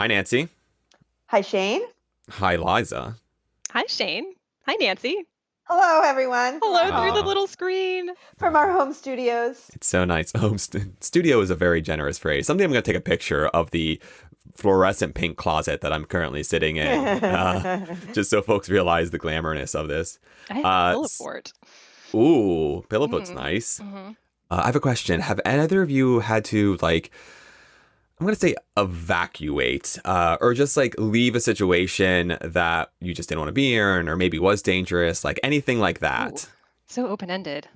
Hi, Nancy. Hi, Shane. Hi, Liza. Hi, Shane. Hi, Nancy. Hello, everyone. Hello through the little screen. From our home studios. It's so nice. Studio is a very generous phrase. Someday I'm going to take a picture of the fluorescent pink closet that I'm currently sitting in, just so folks realize the glamourness of this. I have a pillow fort. Ooh, pillow fort's nice. I have a question. Have either of you had to, I'm going to say evacuate, or just leave a situation that you just didn't want to be in, or maybe was dangerous, anything like that? Ooh, so open-ended.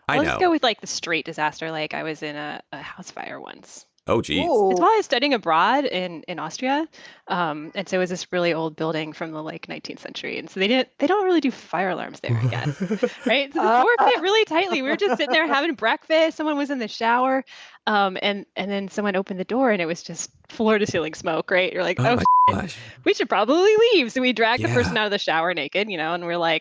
I know. Let's go with the straight disaster. I was in a house fire once. Oh, geez. Ooh. It's while I was studying abroad in Austria. And so it was this really old building from the 19th century. And so they don't really do fire alarms there, I guess. Right? So the floor fit really tightly. We were just sitting there having breakfast. Someone was in the shower. And then someone opened the door and it was just floor to ceiling smoke, right? You're like, Oh my shit, gosh. we should probably leave. So we dragged the person Yeah. out of the shower naked, and we're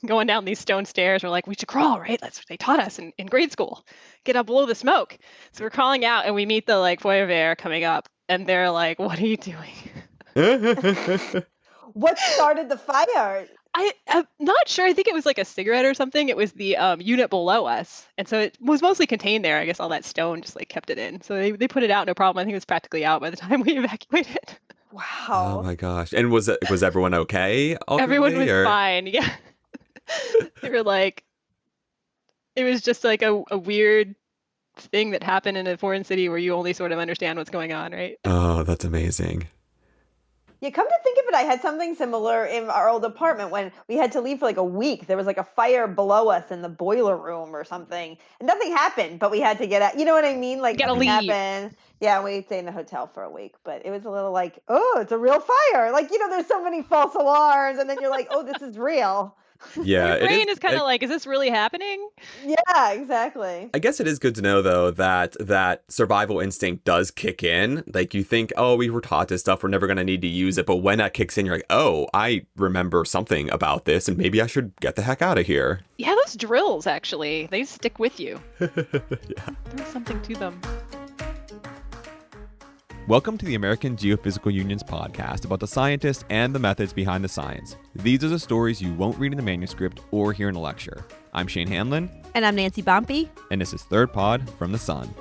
going down these stone stairs. We're like, we should crawl, right? That's what they taught us in grade school. Get up below the smoke. So we're crawling out and we meet the Feuerwehr coming up and they're like, what are you doing? What started the fire? I'm not sure. I think it was a cigarette or something. It was the unit below us. And so it was mostly contained there. I guess all that stone just kept it in. So they put it out, no problem. I think it was practically out by the time we evacuated. Wow. Oh my gosh. And was everyone okay? Everyone was or? fine. Yeah. They were it was just a weird thing that happened in a foreign city where you only sort of understand what's going on, right? Oh, that's amazing. Yeah, come to think of it, I had something similar in our old apartment when we had to leave for a week. There was a fire below us in the boiler room or something. And nothing happened, but we had to get out. You know what I mean? Gotta Nothing leave. happened. Yeah, we stayed in the hotel for a week, but it was a little oh, it's a real fire. There's so many false alarms, and then you're like, oh, this is real. Yeah, Your brain is kind of is this really happening? Yeah, exactly. I guess it is good to know, though, that survival instinct does kick in. You think, oh, we were taught this stuff, we're never going to need to use it. But when that kicks in, you're like, oh, I remember something about this, and maybe I should get the heck out of here. Yeah, those drills, actually, they stick with you. Yeah. There's something to them. Welcome to the American Geophysical Union's podcast about the scientists and the methods behind the science. These are the stories you won't read in the manuscript or hear in a lecture. I'm Shane Hanlon. And I'm Nancy Bompey. And this is Third Pod from the Sun.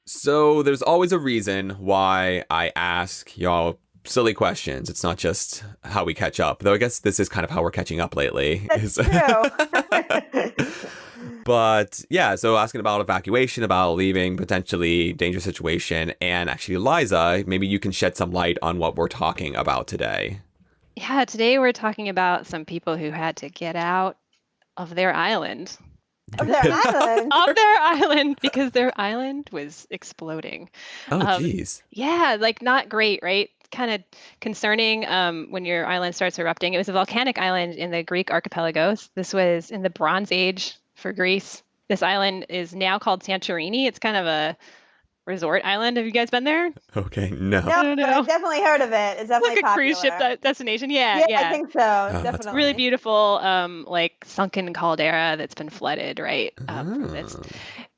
So there's always a reason why I ask y'all silly questions. It's not just how we catch up, though I guess this is kind of how we're catching up lately. That's true. But yeah, so asking about evacuation, about leaving, potentially dangerous situation, and actually, Liza, maybe you can shed some light on what we're talking about today. Yeah, today we're talking about some people who had to get out of their island. Of their island. Of their island, because their island was exploding. Oh, geez. Yeah, not great, right? Kind of concerning when your island starts erupting. It was a volcanic island in the Greek archipelagos. This was in the Bronze Age for Greece. This island is now called Santorini. It's kind of a resort island. Have you guys been there? Okay, no. No, don't but know. I've definitely heard of it. It's definitely Like a cruise ship popular. destination. Yeah. I think so. that's Definitely. Really beautiful, sunken caldera that's been flooded, right? From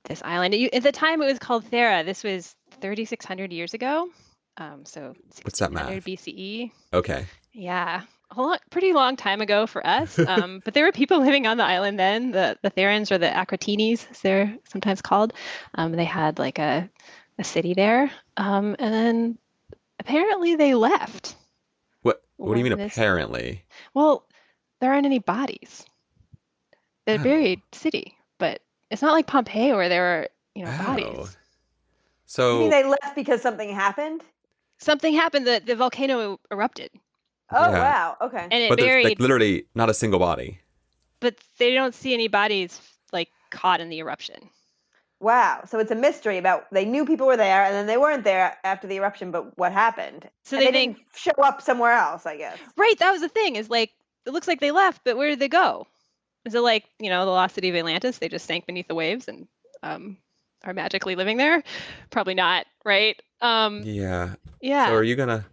this island. At the time, it was called Thera. This was 3,600 years ago. So What's that 1600 math? BCE. Okay. Yeah, pretty long time ago for us. But there were people living on the island then. The Therans, or the Akrotines, as they're sometimes called. They had a city there, and then apparently they left. What do you mean When this- apparently? Well, there aren't any bodies. They're Oh. buried city, but it's not like Pompeii where there were Oh. bodies. You So mean they left because something happened? Something happened. The volcano erupted, Oh, Yeah. wow. Okay. and it but there's buried. literally not a single body. But they don't see any bodies caught in the eruption. Wow. So it's a mystery about they knew people were there and then they weren't there after the eruption, but what happened? So And they didn't show up somewhere else, I guess. Right, that was the thing. Is it looks like they left, but where did they go? Is it the lost city of Atlantis? They just sank beneath the waves and are magically living there? Probably not, right? Yeah. Yeah. So are you gonna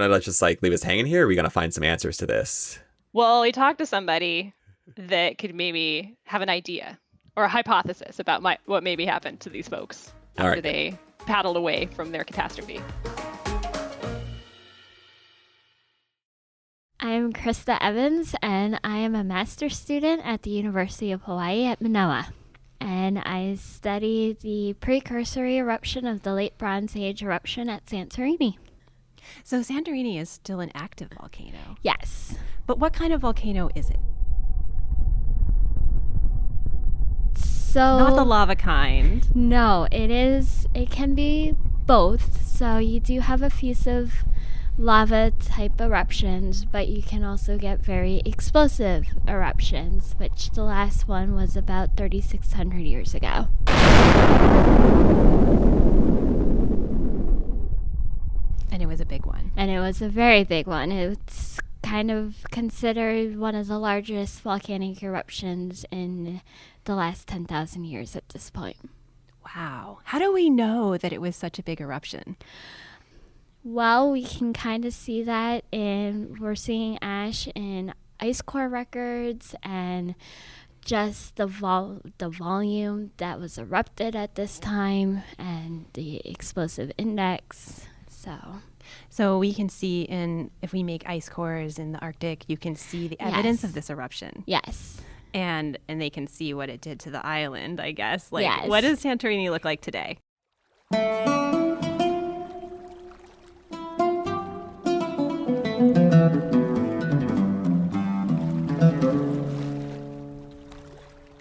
let just leave us hanging here? Or are we gonna find some answers to this? Well, we talked to somebody that could maybe have an idea. or a hypothesis about what maybe happened to these folks after they paddled away from their catastrophe. I'm Krista Evans, and I am a master's student at the University of Hawaii at Manoa. And I study the precursory eruption of the late Bronze Age eruption at Santorini. So Santorini is still an active volcano. Yes. But what kind of volcano is it? So Not the lava kind. No, it can be both. So you do have effusive lava type eruptions, but you can also get very explosive eruptions, which the last one was about 3,600 years ago. And it was a big one. And it was a very big one. It's kind of considered one of the largest volcanic eruptions in the last 10,000 years at this point. Wow. How do we know that it was such a big eruption? Well, we can kind of see that we're seeing ash in ice core records and just the volume that was erupted at this time and the explosive index. So we can see if we make ice cores in the Arctic, you can see the evidence of this eruption. Yes. And they can see what it did to the island, I guess. Yes. What does Santorini look like today?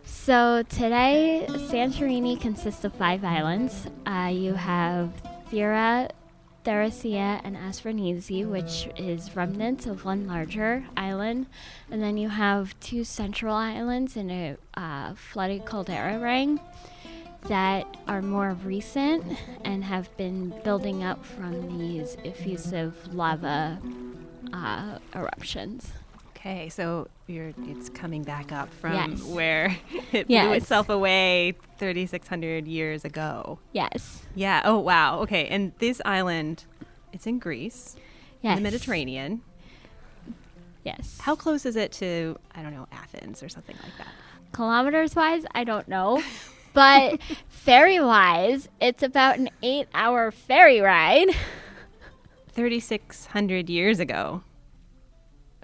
So today, Santorini consists of 5 islands. You have Thera, Theressia, and Aspronesi, which is remnants of one larger island. And then you have 2 central islands in a flooded caldera ring that are more recent and have been building up from these effusive lava eruptions. Okay, so it's coming back up from where it Yes. blew itself away 3,600 years ago. Yes. Yeah. Oh, wow. Okay, and this island, it's in Greece, Yes. in the Mediterranean. Yes. How close is it to, I don't know, Athens or something like that? Kilometers-wise, I don't know. But ferry-wise, it's about an 8-hour ferry ride. 3,600 years ago.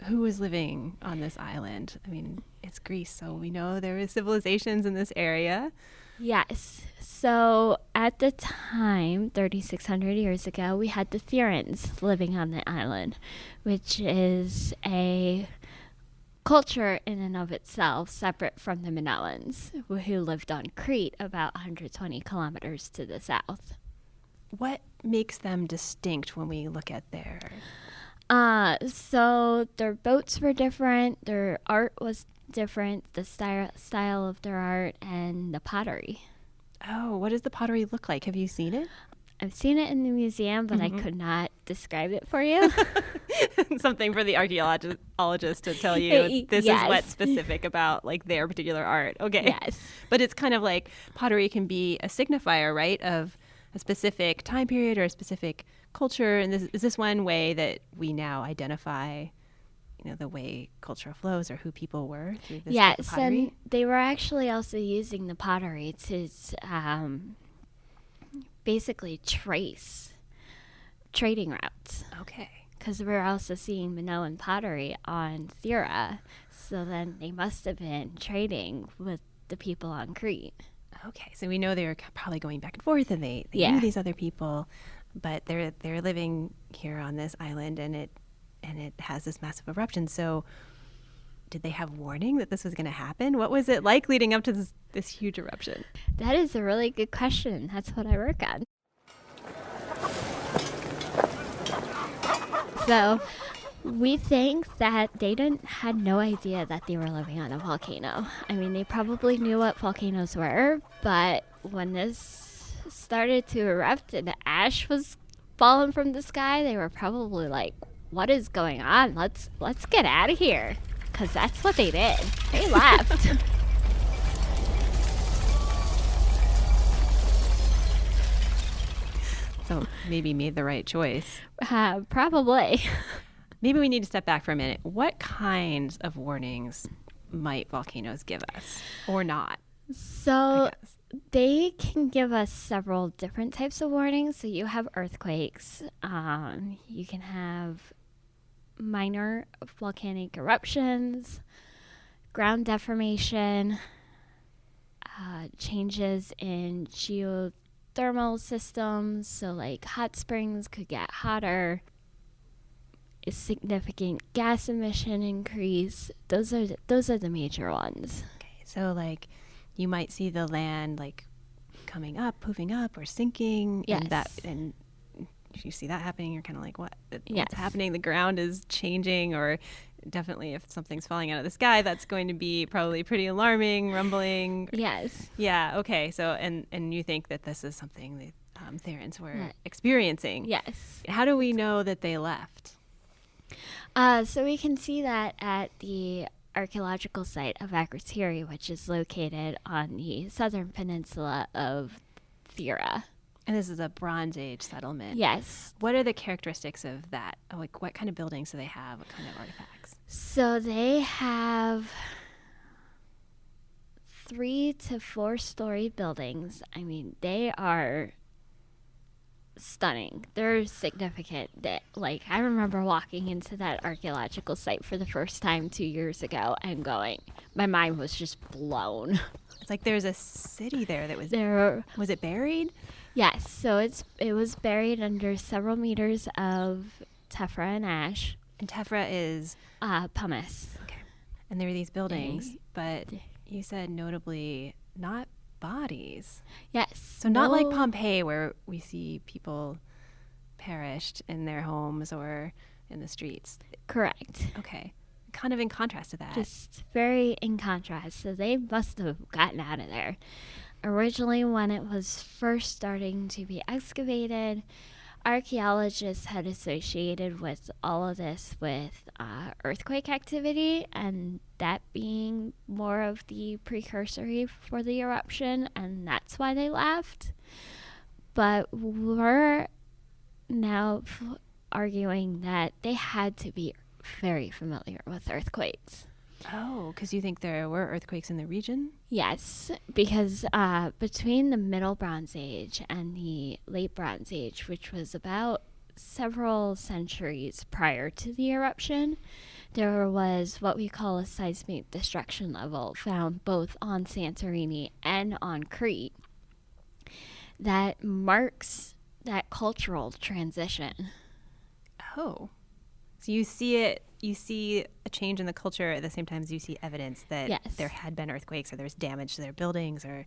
Who was living on this island? I mean, it's Greece, so we know there was civilizations in this area. Yes. So at the time, 3,600 years ago, we had the Therans living on the island, which is a culture in and of itself, separate from the Minoans, who lived on Crete, about 120 kilometers to the south. What makes them distinct when we look at their... So their boats were different, their art was different, the style of their art, and the pottery. Oh, what does the pottery look like? Have you seen it? I've seen it in the museum, but I could not describe it for you. Something for the archaeologist to tell you this is what's specific about like their particular art. Okay. Yes. But it's kind of like pottery can be a signifier, right, of a specific time period or a specific culture. And is this one way that we now identify, the way culture flows or who people were through this type of pottery? And they were actually also using the pottery to basically trace trading routes. Okay. Because we're also seeing Minoan pottery on Thera, so then they must have been trading with the people on Crete. Okay, so we know they were probably going back and forth, and they knew these other people, but they're living here on this island, and it has this massive eruption. So, did they have warning that this was going to happen? What was it like leading up to this huge eruption? That is a really good question. That's what I work on. So, we think that they had no idea that they were living on a volcano. I mean, they probably knew what volcanoes were, but when this started to erupt and the ash was falling from the sky, they were probably like, what is going on? Let's get out of here. Because that's what they did. They left. So maybe made the right choice. Probably. Maybe we need to step back for a minute. What kinds of warnings might volcanoes give us or not? So they can give us several different types of warnings. So you have earthquakes. You can have minor volcanic eruptions, ground deformation, changes in geothermal systems. So like hot springs could get hotter. A significant gas emission increase. Those are the major ones. Okay, so like you might see the land like coming up, moving up, or sinking. Yes. And if you see that happening, you're kind of like, what's Yes. happening? The ground is changing, or definitely if something's falling out of the sky, that's going to be probably pretty alarming, rumbling. Yes. Yeah. Okay. So and you think that this is something that Therans were experiencing? Yes. How do we know that they left? So we can see that at the archaeological site of Akrotiri, which is located on the southern peninsula of Thera. And this is a Bronze Age settlement. Yes. What are the characteristics of that? Like, what kind of buildings do they have? What kind of artifacts? So they have 3 to 4 story buildings. I mean, they are stunning. They're significant. Like, I remember walking into that archaeological site for the first time 2 years ago and going, my mind was just blown. It's like there's a city there that was There. Was it buried? Yes, so it was buried under several meters of tephra and ash. And tephra is Pumice. okay. And there were these buildings, but you said notably not bodies. Yes. So not like Pompeii, where we see people perished in their homes or in the streets. Correct. Okay. Kind of in contrast to that. Just very in contrast. So they must have gotten out of there. Originally, when it was first starting to be excavated, archaeologists had associated with all of this with earthquake activity, and that being more of the precursory for the eruption, and that's why they left. But we're now arguing that they had to be very familiar with earthquakes. Oh, because you think there were earthquakes in the region? Yes, because between the Middle Bronze Age and the Late Bronze Age, which was about several centuries prior to the eruption, there was what we call a seismic destruction level found both on Santorini and on Crete that marks that cultural transition. Oh. So you see a change in the culture at the same time as you see evidence that Yes. there had been earthquakes or there's damage to their buildings or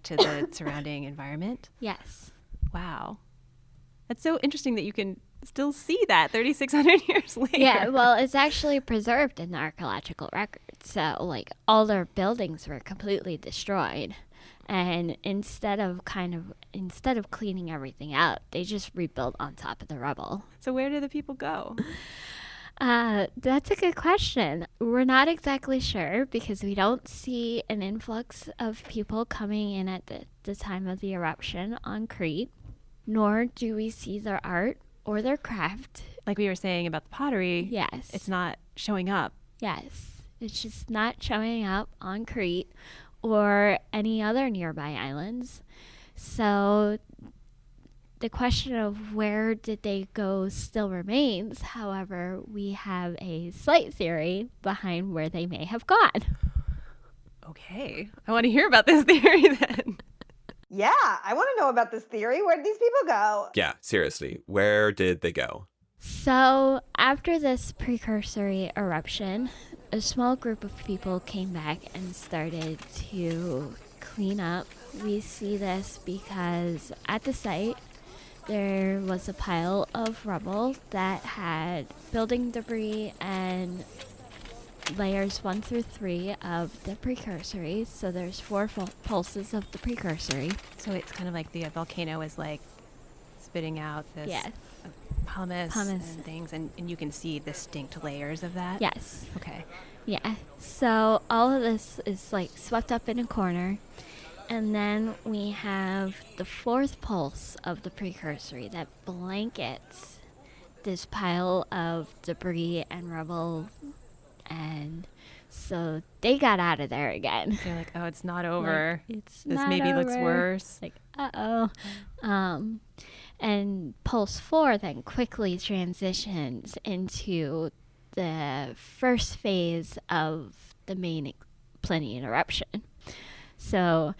to the surrounding environment. Yes. Wow. That's so interesting that you can still see that 3,600 years later. Yeah, well, it's actually preserved in the archaeological record. So, like, all their buildings were completely destroyed. And instead of cleaning everything out, they just rebuilt on top of the rubble. So where do the people go? That's a good question. We're not exactly sure because we don't see an influx of people coming in at the time of the eruption on Crete, nor do we see their art or their craft. Like we were saying about the pottery, Yes. it's not showing up. Yes. It's just not showing up on Crete or any other nearby islands. So the question of where did they go still remains. However, we have a slight theory behind where they may have gone. Okay. I want to hear about this theory then. Yeah, I want to know about this theory. Where did these people go? Yeah, seriously. Where did they go? So after this precursory eruption, a small group of people came back and started to clean up. We see this because at the site, there was a pile of rubble that had building debris and layers 1 through 3 of the precursory. So there's 4 pulses of the precursory. So it's kind of like the volcano is like spitting out this Yes. pumice Pumice. and things, and you can see distinct layers of that? Yes. Okay. Yeah. So all of this is like swept up in a corner. And then we have the 4th pulse of the precursory that blankets this pile of debris and rubble And so they got out of there again. They're like, oh, it's not over. Like, it's this not maybe over. looks worse. Like, uh-oh. And Pulse 4 then quickly transitions into the first phase of the main Plinian eruption. So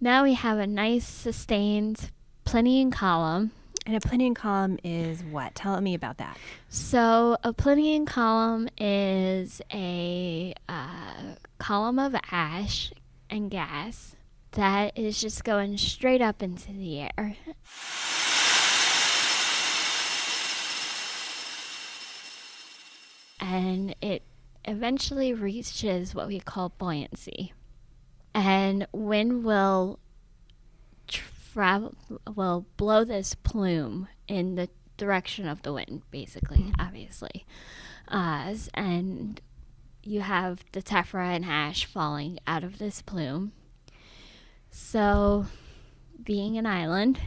now we have a nice sustained Plinian column. And a Plinian column is what? Tell me about that. So a Plinian column is a column of ash and gas that is just going straight up into the air. And it eventually reaches what we call buoyancy. And wind will blow this plume in the direction of the wind, basically, obviously. And you have the tephra and ash falling out of this plume. So, being an island,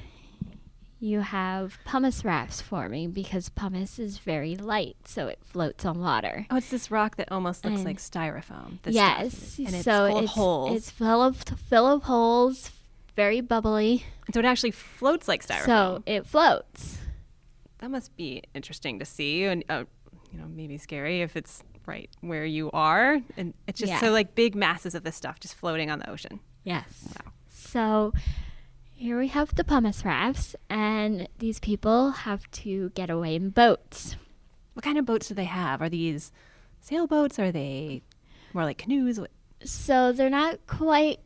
you have pumice rafts forming because pumice is very light, so it floats on water. Oh, it's this rock that almost looks like styrofoam. Yes, and it's so full of holes. It's full of holes, very bubbly. And so it actually floats like styrofoam. So it floats. That must be interesting to see, and maybe scary if it's right where you are, and it's just so like big masses of this stuff just floating on the ocean. Yes. Wow. So here we have the pumice rafts, and these people have to get away in boats. What kind of boats do they have? Are these sailboats? Are they more like canoes? So they're not quite,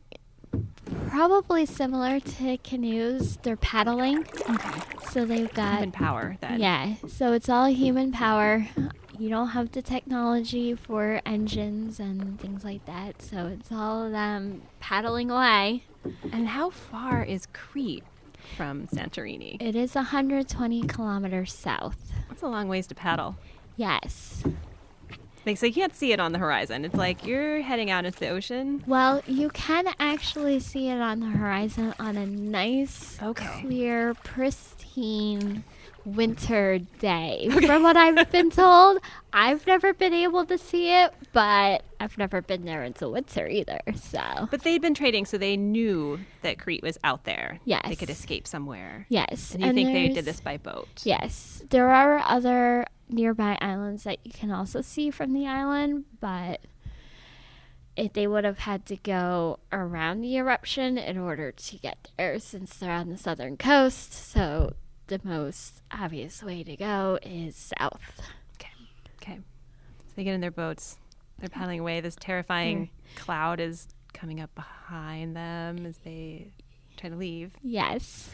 probably similar to canoes. They're paddling. Okay. So they've got Human power then. Yeah. So it's all human power. You don't have the technology for engines and things like that. So it's all of them paddling away. And how far is Crete from Santorini? It is 120 kilometers south. That's a long ways to paddle. Yes. So you can't see it on the horizon. It's like you're heading out into the ocean. Well, you can actually see it on the horizon on a nice, clear, pristine winter day. From what I've been told, I've never been able to see it, but I've never been there until winter either. So, but they'd been trading, so they knew that Crete was out there. Yes, they could escape somewhere. Yes, and you think they did this by boat? Yes, there are other nearby islands that you can also see from the island, but they would have had to go around the eruption in order to get there, since they're on the southern coast. So the most obvious way to go is south. Okay. So they get in their boats. They're paddling away. This terrifying cloud is coming up behind them as they try to leave. Yes.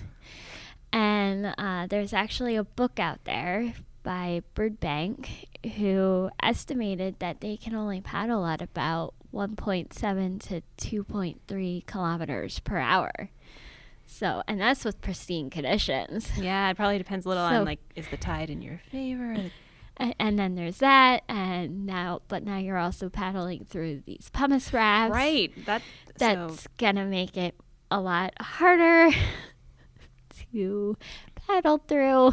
And there's actually a book out there by Birdbank who estimated that they can only paddle at about 1.7 to 2.3 kilometers per hour. So, and that's with pristine conditions. Yeah, it probably depends a little on, like, is the tide in your favor? And then there's that, but now you're also paddling through these pumice rafts. Right. That's gonna make it a lot harder to paddle through.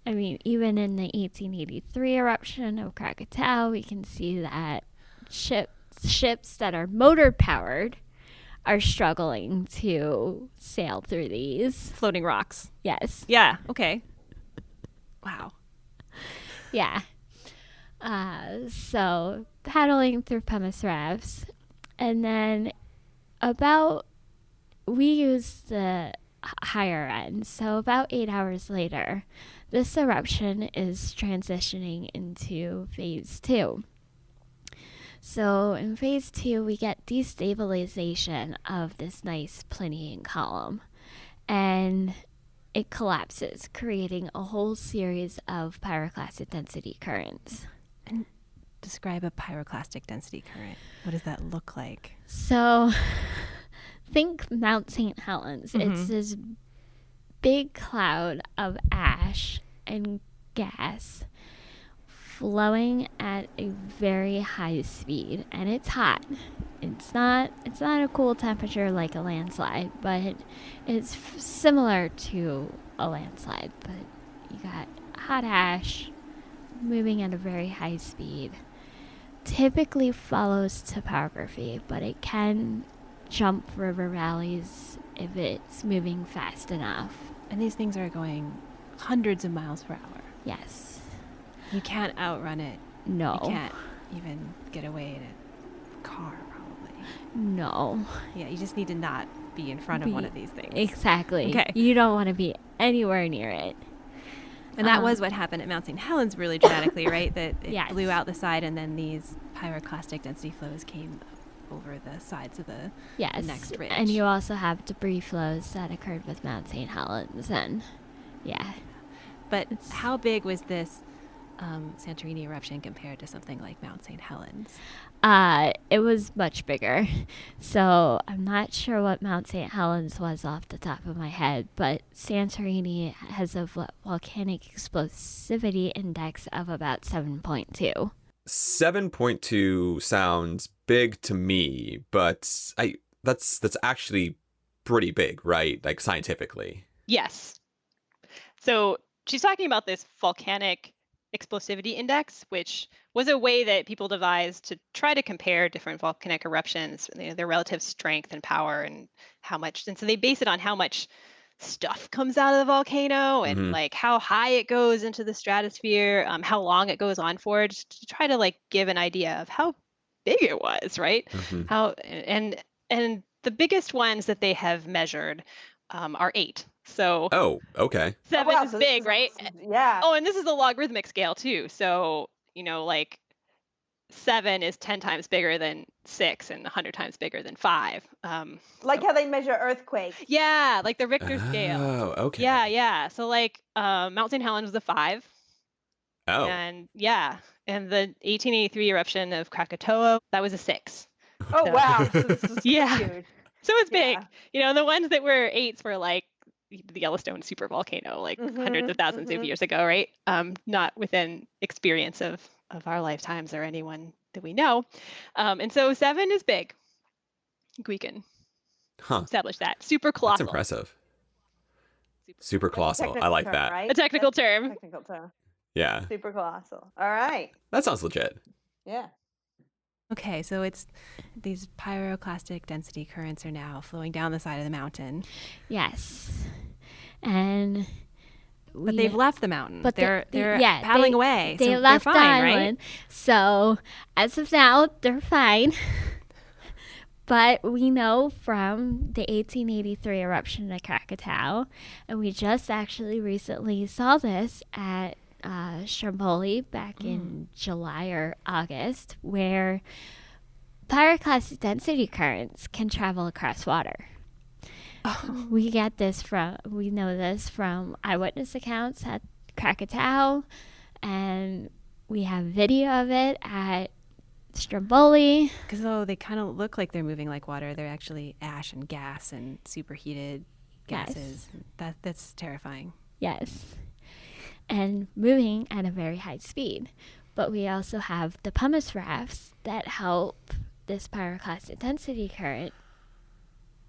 I mean, even in the 1883 eruption of Krakatoa, we can see that ships that are motor powered are struggling to sail through these floating rocks. Yes. Yeah. Okay. Wow. Yeah. So paddling through pumice rafts, and then we use the higher end. So about 8 hours later, this eruption is transitioning into phase 2. So in phase 2, we get destabilization of this nice Plinian column, and it collapses, creating a whole series of pyroclastic density currents. And describe a pyroclastic density current. What does that look like? So think Mount St. Helens. Mm-hmm. It's this big cloud of ash and gas flowing at a very high speed, and it's hot. It's not a cool temperature like a landslide, but it's similar to a landslide. But you got hot ash moving at a very high speed, typically follows topography, but it can jump river valleys if it's moving fast enough. And these things are going hundreds of miles per hour. Yes. You can't outrun it. No. You can't even get away in a car, probably. No. Yeah, you just need to not be in front of one of these things. Exactly. Okay. You don't want to be anywhere near it. And that was what happened at Mount St. Helens really dramatically, right? That it Yes. blew out the side, and then these pyroclastic density flows came over the sides of the next ridge. And you also have debris flows that occurred with Mount St. Helens. And yeah. But how big was this Santorini eruption compared to something like Mount St. Helens? It was much bigger. So I'm not sure what Mount St. Helens was off the top of my head, but Santorini has a volcanic explosivity index of about 7.2. 7.2 sounds big to me, but that's actually pretty big, right? Like scientifically. Yes. So she's talking about this volcanic explosivity index, which was a way that people devised to try to compare different volcanic eruptions, their relative strength and power and how much. And so they base it on how much stuff comes out of the volcano and like how high it goes into the stratosphere, how long it goes on for, just to try to like give an idea of how big it was, right? How and the biggest ones that they have measured are 8. So okay. 7 is so big, right? Yeah. Oh, and this is a logarithmic scale too. So, like 7 is 10 times bigger than 6 and 100 times bigger than 5. Like how they measure earthquakes. Yeah, like the Richter scale. Oh, okay. Yeah. So like Mount St. Helens was a 5. Oh. And and the 1883 eruption of Krakatoa, that was a 6. Oh, So- wow. So this is Yeah. huge. So it's big. Yeah. The ones that were 8s were like the Yellowstone super volcano, like hundreds of thousands of years ago, right? Not within experience of our lifetimes or anyone that we know. And so 7 is big. I think we can establish that. Super colossal. That's impressive. Super colossal. I like term, that. Right? A technical term. Technical term. Yeah. Super colossal. All right. That sounds legit. Yeah. Okay, so it's these pyroclastic density currents are now flowing down the side of the mountain. Yes. And But they've left the mountain. But they're paddling away. They so left they're fine, the island. Right? So as of now, they're fine. But we know from the 1883 eruption of Krakatoa, and we just actually recently saw this at Stromboli back in July or August, where pyroclastic density currents can travel across water. We know this from eyewitness accounts at Krakatoa, and we have video of it at Stromboli. Because they kind of look like they're moving like water. They're actually ash and gas and superheated gases. Yes. That's terrifying. Yes. And moving at a very high speed. But we also have the pumice rafts that help this pyroclastic density current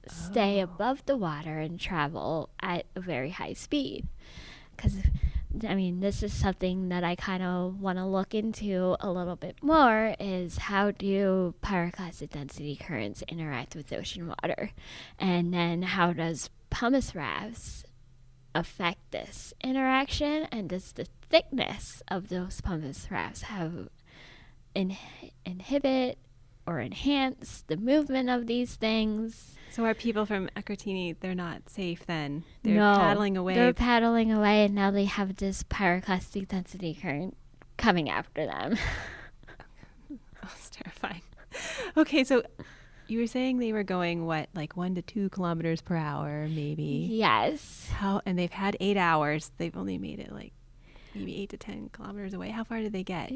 stay above the water and travel at a very high speed. Because, this is something that I kind of want to look into a little bit more, is how do pyroclastic density currents interact with ocean water? And then how does pumice rafts affect this interaction, and does the thickness of those pumice rafts have inhibit or enhance the movement of these things? So are people from Akrotiri, they're not safe then? They're No, paddling away. They're paddling away, and now they have this pyroclastic density current coming after them. That's terrifying. Okay, so you were saying they were going, like 1 to 2 kilometers per hour, maybe? Yes. And they've had 8 hours. They've only made it like maybe 8 to 10 kilometers away. How far did they get?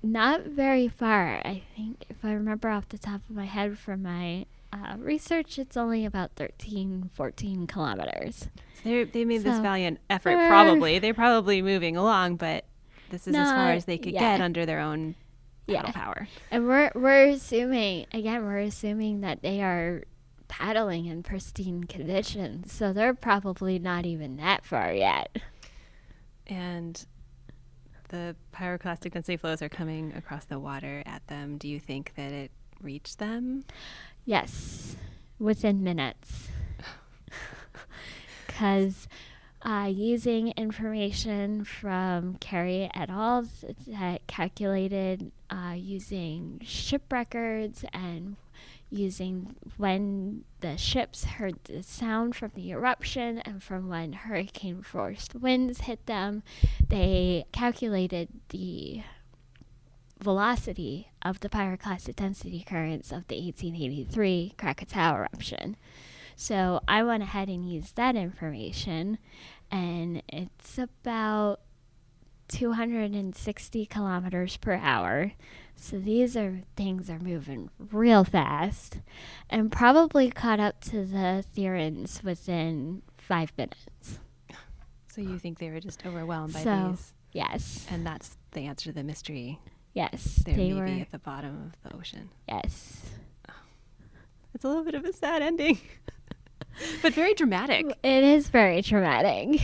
Not very far. I think, if I remember off the top of my head from my research, it's only about 13, 14 kilometers. They made this valiant effort, probably. They're probably moving along, but this is as far as they could get under their own paddle power. And we're assuming that they are paddling in pristine conditions, so they're probably not even that far yet. And the pyroclastic density flows are coming across the water at them, do you think that it reached them? Yes, within minutes. Because using information from Carey et al. That calculated using ship records and using when the ships heard the sound from the eruption and from when hurricane force winds hit them, they calculated the velocity of the pyroclastic density currents of the 1883 Krakatoa eruption. So I went ahead and used that information, and it's about 260 kilometers per hour. So these things are moving real fast, and probably caught up to the Therans within 5 minutes. So you think they were just overwhelmed by these? Yes. And that's the answer to the mystery. Yes. They were at the bottom of the ocean. Yes. Oh. It's a little bit of a sad ending, but very dramatic. It is very dramatic.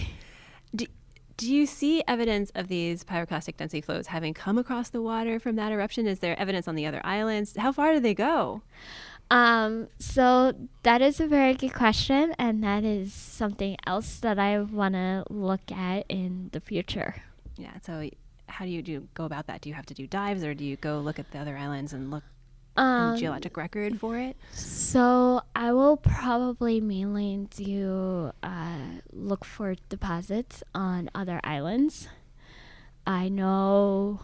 Do you see evidence of these pyroclastic density flows having come across the water from that eruption? Is there evidence on the other islands? How far do they go? So that is a very good question, and that is something else that I want to look at in the future. Yeah, so how do you go about that? Do you have to do dives, or do you go look at the other islands and look in the geologic record for it? So I will probably mainly do look for deposits on other islands. I know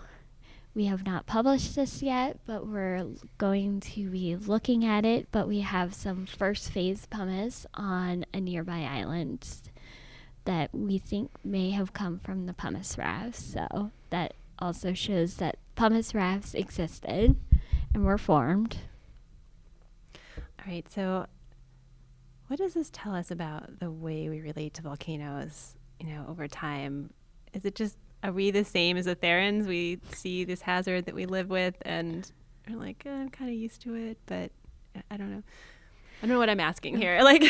we have not published this yet, but we're going to be looking at it. But we have some first phase pumice on a nearby island that we think may have come from the pumice rafts. So that also shows that pumice rafts existed and were formed. All right, so what does this tell us about the way we relate to volcanoes, over time? Is it just, are we the same as the Therans? We see this hazard that we live with and are like, I'm kind of used to it, but I don't know. I don't know what I'm asking here. Like,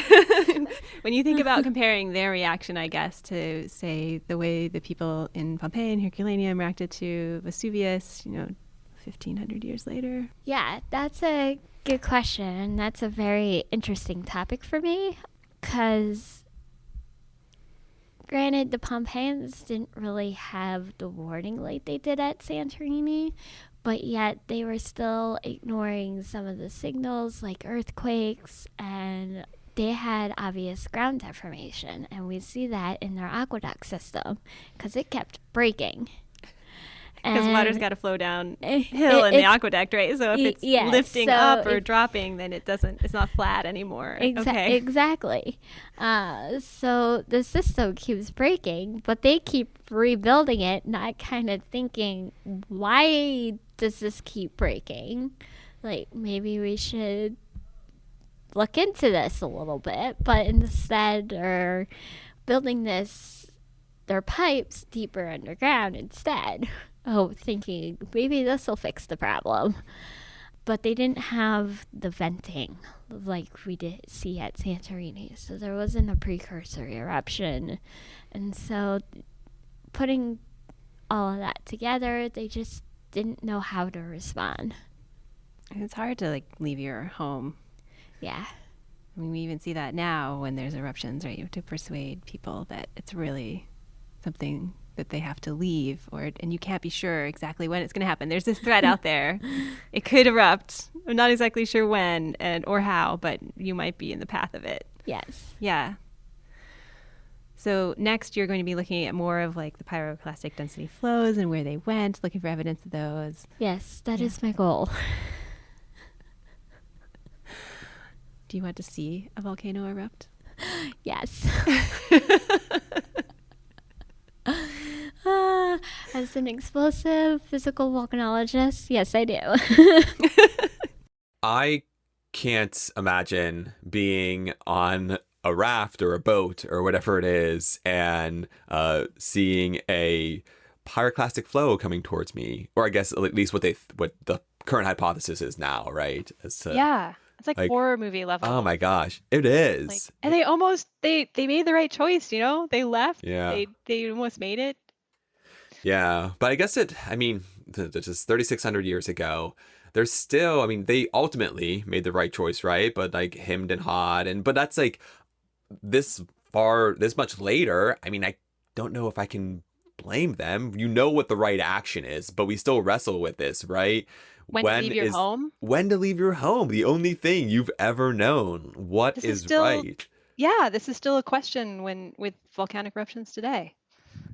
when you think about comparing their reaction, I guess, to, say, the way the people in Pompeii and Herculaneum reacted to Vesuvius, 1,500 years later. Yeah, that's a good question. And that's a very interesting topic for me, because granted, the Pompeians didn't really have the warning like they did at Santorini, but yet they were still ignoring some of the signals like earthquakes, and they had obvious ground deformation, and we see that in their aqueduct system because it kept breaking. Because water's got to flow down hill in the aqueduct, right? So if it's lifting up or dropping, then it's not flat anymore. Okay. Exactly. So the system keeps breaking, but they keep rebuilding it, not kind of thinking, why does this keep breaking? Like, maybe we should look into this a little bit, but instead are building their pipes deeper underground instead. Thinking maybe this will fix the problem. But they didn't have the venting like we did see at Santorini. So there wasn't a precursory eruption. And so putting all of that together, they just didn't know how to respond. It's hard to leave your home. Yeah. I mean, we even see that now when there's eruptions, right? You have to persuade people that it's really something that they have to leave, and you can't be sure exactly when it's going to happen. There's this threat out there. It could erupt. I'm not exactly sure when or how, but you might be in the path of it. Yes. Yeah. So next you're going to be looking at more of the pyroclastic density flows and where they went, looking for evidence of those. Yes, that is my goal. Do you want to see a volcano erupt? Yes. As an explosive physical volcanologist, yes, I do. I can't imagine being on a raft or a boat or whatever it is and seeing a pyroclastic flow coming towards me, or I guess at least what the current hypothesis is now, right? Yeah. It's like horror movie level. Oh my gosh, it is. And they almost they made the right choice, They left. Yeah. They almost made it. Yeah, but I guess just 3,600 years ago, there's still, they ultimately made the right choice, right? But like hemmed and hawed, but that's like this much later. I don't know if I can blame them. You know what the right action is, but we still wrestle with this, right? When to leave your home? When to leave your home, the only thing you've ever known. What is right? Yeah, this is still a question with volcanic eruptions today.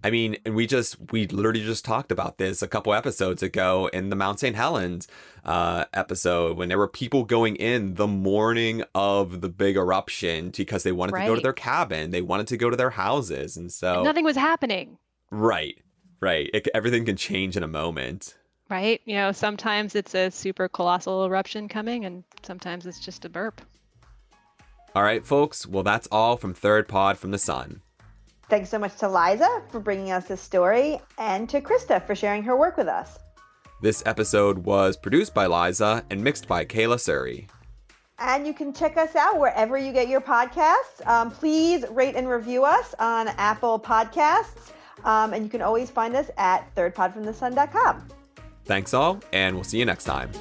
And we literally just talked about this a couple episodes ago in the Mount St. Helens episode, when there were people going in the morning of the big eruption because they wanted to go to their cabin, they wanted to go to their houses, and so nothing was happening. Right. Everything can change in a moment. Right. Sometimes it's a super colossal eruption coming, and sometimes it's just a burp. All right, folks. Well, that's all from Third Pod from the Sun. Thanks so much to Liza for bringing us this story, and to Krista for sharing her work with us. This episode was produced by Liza and mixed by Kayla Suri. And you can check us out wherever you get your podcasts. Please rate and review us on Apple Podcasts. And you can always find us at thirdpodfromthesun.com. Thanks all, and we'll see you next time.